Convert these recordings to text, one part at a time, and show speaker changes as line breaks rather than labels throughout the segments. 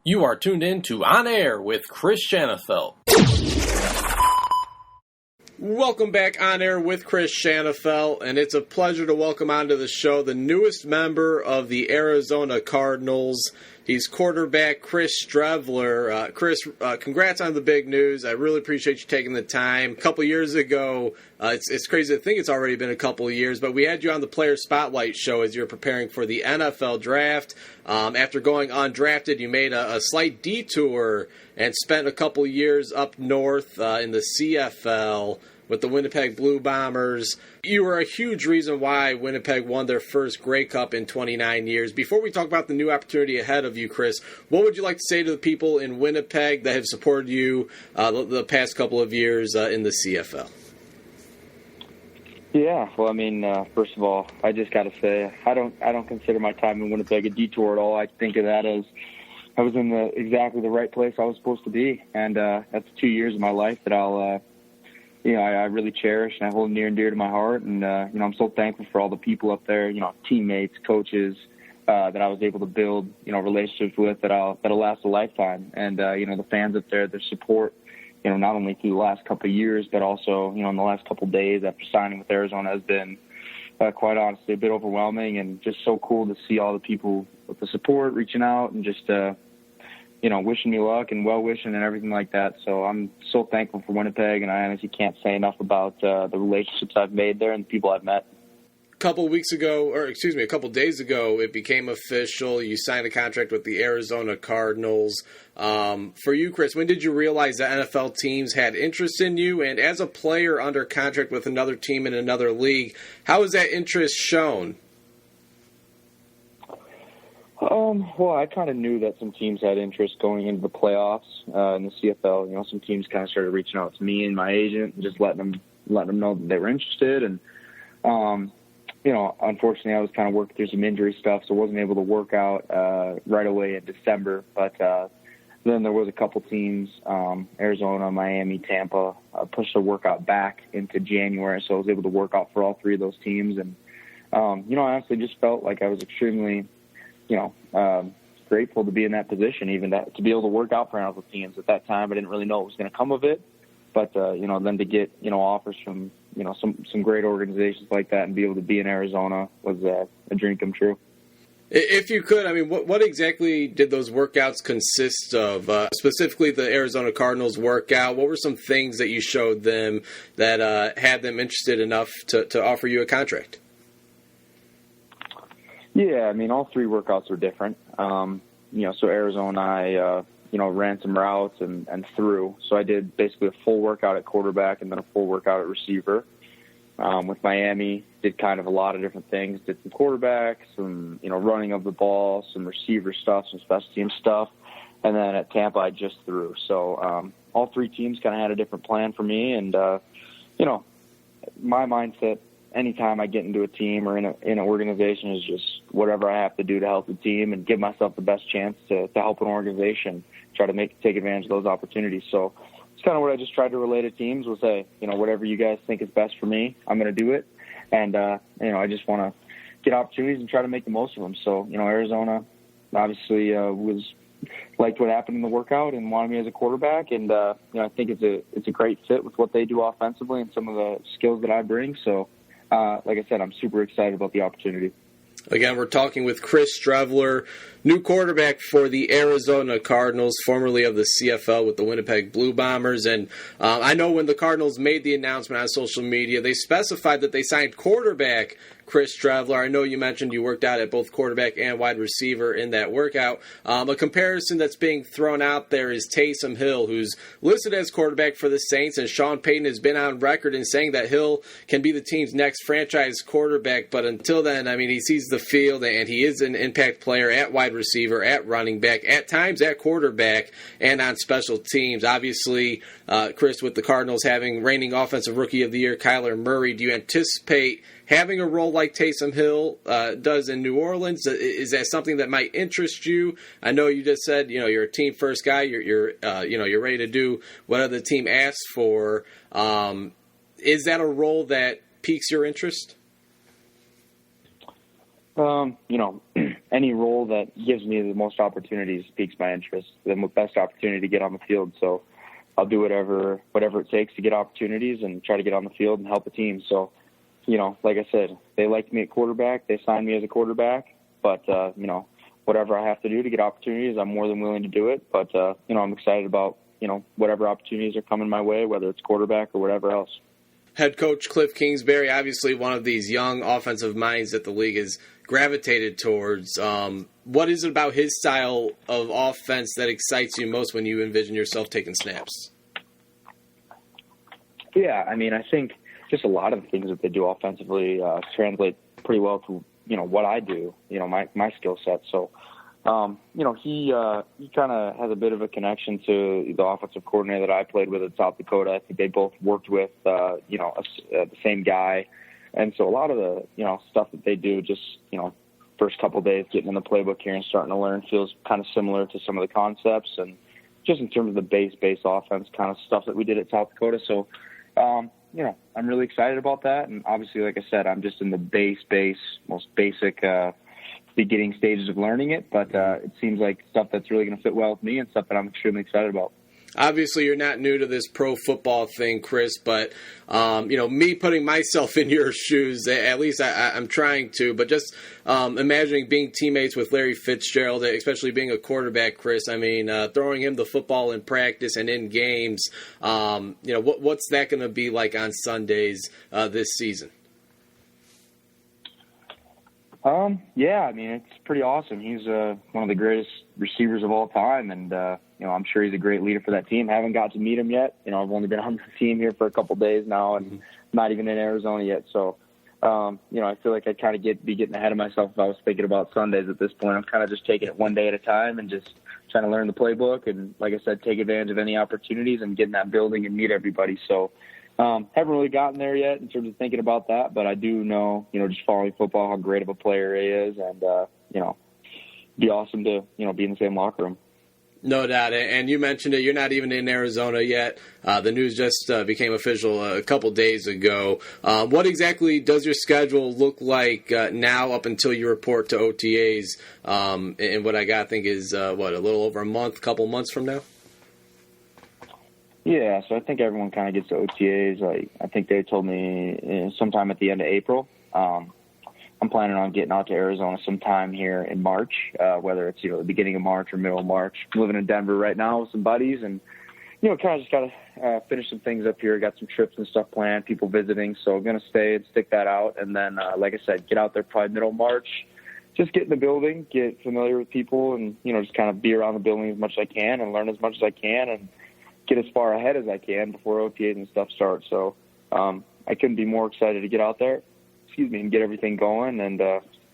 You are tuned in to On Air with Chris Shanafelt. Welcome back On Air with Chris Shanafelt, and it's a pleasure to welcome onto the show the newest member of the Arizona Cardinals. He's quarterback Chris Streveler. Chris, congrats on the big news. I really appreciate you taking the time. A couple years ago, it's crazy to think it's already been a couple of years, but we had you on the Player Spotlight show as you were preparing for the NFL draft. After going undrafted, you made a slight detour and spent a couple years up north in the CFL with the Winnipeg Blue Bombers. You were a huge reason why Winnipeg won their first Grey Cup in 29 years. Before we talk about the new opportunity ahead of you, Chris, what would you like to say to the people in Winnipeg that have supported you the past couple of years in the CFL?
Yeah, well, I mean, first of all, I just got to say, I don't consider my time in Winnipeg a detour at all. I think of that as I was in exactly the right place I was supposed to be, and that's 2 years of my life that I really cherish and I hold near and dear to my heart. And, I'm so thankful for all the people up there, teammates, coaches, that I was able to build, relationships with that'll last a lifetime. And, the fans up there, their support, not only through the last couple of years, but also, in the last couple of days after signing with Arizona has been, quite honestly, a bit overwhelming and just so cool to see all the people with the support reaching out and just, wishing me luck and well-wishing and everything like that. So I'm so thankful for Winnipeg, and I honestly can't say enough about the relationships I've made there and the people I've met.
A couple days ago, it became official. You signed a contract with the Arizona Cardinals. For you, Chris, when did you realize that NFL teams had interest in you? And as a player under contract with another team in another league, how was that interest shown? Well,
I kind of knew that some teams had interest going into the playoffs in the CFL. Some teams kind of started reaching out to me and my agent and just letting them know that they were interested. And, unfortunately, I was kind of working through some injury stuff, so I wasn't able to work out right away in December. But then there was a couple teams, Arizona, Miami, Tampa, pushed the workout back into January, so I was able to work out for all three of those teams. And, I honestly just felt like I was extremely grateful to be in that position, even to be able to work out for NFL teams. At that time, I didn't really know what was going to come of it, but then to get offers from some great organizations like that and be able to be in Arizona was a dream come true.
If you could, what exactly did those workouts consist of? Specifically, the Arizona Cardinals workout. What were some things that you showed them that had them interested enough to offer you a contract?
Yeah, all three workouts were different. So Arizona, I, ran some routes and threw. So I did basically a full workout at quarterback and then a full workout at receiver. With Miami, did kind of a lot of different things. Did some quarterback, some, running of the ball, some receiver stuff, some special team stuff. And then at Tampa, I just threw. So all three teams kind of had a different plan for me. And, my mindset, anytime I get into a team or in an organization, is just whatever I have to do to help the team and give myself the best chance to help an organization, try to take advantage of those opportunities. So it's kind of what I just tried to relay to teams was, hey, whatever you guys think is best for me, I'm going to do it. And, I just want to get opportunities and try to make the most of them. So, Arizona obviously liked what happened in the workout and wanted me as a quarterback. And, I think it's a great fit with what they do offensively and some of the skills that I bring. So, like I said, I'm super excited about the opportunity.
Again, we're talking with Chris Streveler, new quarterback for the Arizona Cardinals, formerly of the CFL with the Winnipeg Blue Bombers. And I know when the Cardinals made the announcement on social media, they specified that they signed quarterback Chris Streveler. I know you mentioned you worked out at both quarterback and wide receiver in that workout. A comparison that's being thrown out there is Taysom Hill, who's listed as quarterback for the Saints, and Sean Payton has been on record in saying that Hill can be the team's next franchise quarterback. But until then, he sees the field, and he is an impact player at wide receiver, at running back, at times at quarterback, and on special teams. Obviously, Chris, with the Cardinals having reigning Offensive Rookie of the Year Kyler Murray, do you anticipate having a role like Taysom Hill does in New Orleans? Is that something that might interest you? I know you just said you're a team first guy. You're ready to do whatever the team asks for. Is that a role that piques your interest?
any role that gives me the most opportunities piques my interest, the best opportunity to get on the field. So I'll do whatever it takes to get opportunities and try to get on the field and help the team. So, like I said, they liked me at quarterback. They signed me as a quarterback. But, whatever I have to do to get opportunities, I'm more than willing to do it. But, I'm excited about, whatever opportunities are coming my way, whether it's quarterback or whatever else.
Head coach Cliff Kingsbury, obviously one of these young offensive minds that the league has gravitated towards. What is it about his style of offense that excites you most when you envision yourself taking snaps?
Yeah, I think just a lot of the things that they do offensively translate pretty well to, what I do, my skill set. So, he kind of has a bit of a connection to the offensive coordinator that I played with at South Dakota. I think they both worked with, the same guy. And so a lot of the, stuff that they do, just, first couple of days getting in the playbook here and starting to learn feels kind of similar to some of the concepts and just in terms of the base offense kind of stuff that we did at South Dakota. So, I'm really excited about that. And obviously, like I said, I'm just in the most basic, beginning stages of learning it, but it seems like stuff that's really going to fit well with me and stuff that I'm extremely excited about.
Obviously, you're not new to this pro football thing, Chris, but, me putting myself in your shoes, at least I'm trying to, but just imagining being teammates with Larry Fitzgerald, especially being a quarterback, Chris, throwing him the football in practice and in games, what's that going to be like on Sundays this season?
It's pretty awesome. He's one of the greatest receivers of all time, and I'm sure he's a great leader for that team. I haven't got to meet him yet. I've only been on the team here for a couple days now, and not even in Arizona yet. So, I feel like I'd kind of be getting ahead of myself if I was thinking about Sundays at this point. I'm kind of just taking it one day at a time and just trying to learn the playbook and, like I said, take advantage of any opportunities and get in that building and meet everybody. So, haven't really gotten there yet in terms of thinking about that, but I do know, just following football, how great of a player he is, and, be awesome to, be in the same locker room.
No doubt. And you mentioned it, you're not even in Arizona yet. The news just became official a couple days ago. What exactly does your schedule look like now up until you report to OTAs? And what I think is, a little over a couple months from now?
Yeah, so I think everyone kind of gets to OTAs. I think they told me sometime at the end of April. I'm planning on getting out to Arizona sometime here in March, whether it's the beginning of March or middle of March. I'm living in Denver right now with some buddies, and kind of just got to finish some things up here. Got some trips and stuff planned, people visiting, so I'm going to stay and stick that out. And then, like I said, get out there probably middle of March. Just get in the building, get familiar with people, and just kind of be around the building as much as I can and learn as much as I can and get as far ahead as I can before OTAs and stuff start. So I couldn't be more excited to get out there, and get everything going. And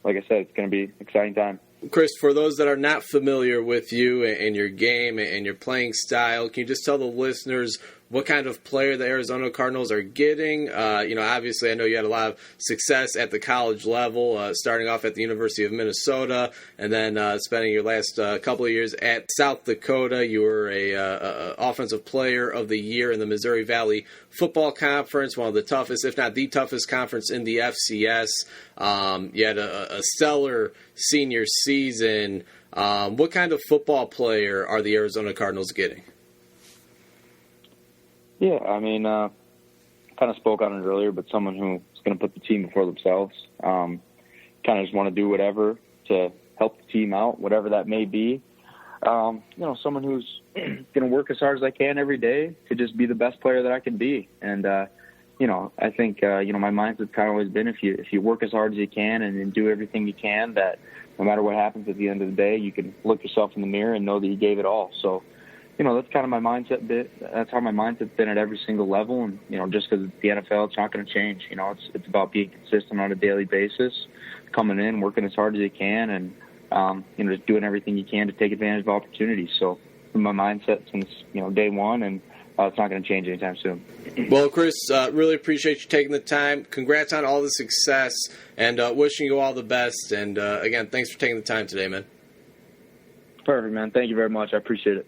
like I said, it's going to be an exciting time.
Chris, for those that are not familiar with you and your game and your playing style, can you just tell the listeners what kind of player the Arizona Cardinals are getting? Obviously, I know you had a lot of success at the college level, starting off at the University of Minnesota, and then spending your last couple of years at South Dakota. You were a Offensive Player of the Year in the Missouri Valley Football Conference, one of the toughest, if not the toughest conference in the FCS. You had a stellar senior season. What kind of football player are the Arizona Cardinals getting?
Yeah, kind of spoke on it earlier, but someone who's going to put the team before themselves. Kind of just want to do whatever to help the team out, whatever that may be. Someone who's going to work as hard as I can every day to just be the best player that I can be. And, I think, my mindset's kind of always been if you work as hard as you can and do everything you can, that no matter what happens at the end of the day, you can look yourself in the mirror and know that you gave it all. So, that's kind of my mindset bit. That's how my mindset's been at every single level. And, just because it's the NFL, it's not going to change. It's about being consistent on a daily basis, coming in, working as hard as you can, and, just doing everything you can to take advantage of opportunities. So my mindset since, day one, and it's not going to change anytime soon.
Well, Chris, really appreciate you taking the time. Congrats on all the success, and wishing you all the best. And, again, thanks for taking the time today, man.
Perfect, man. Thank you very much. I appreciate it.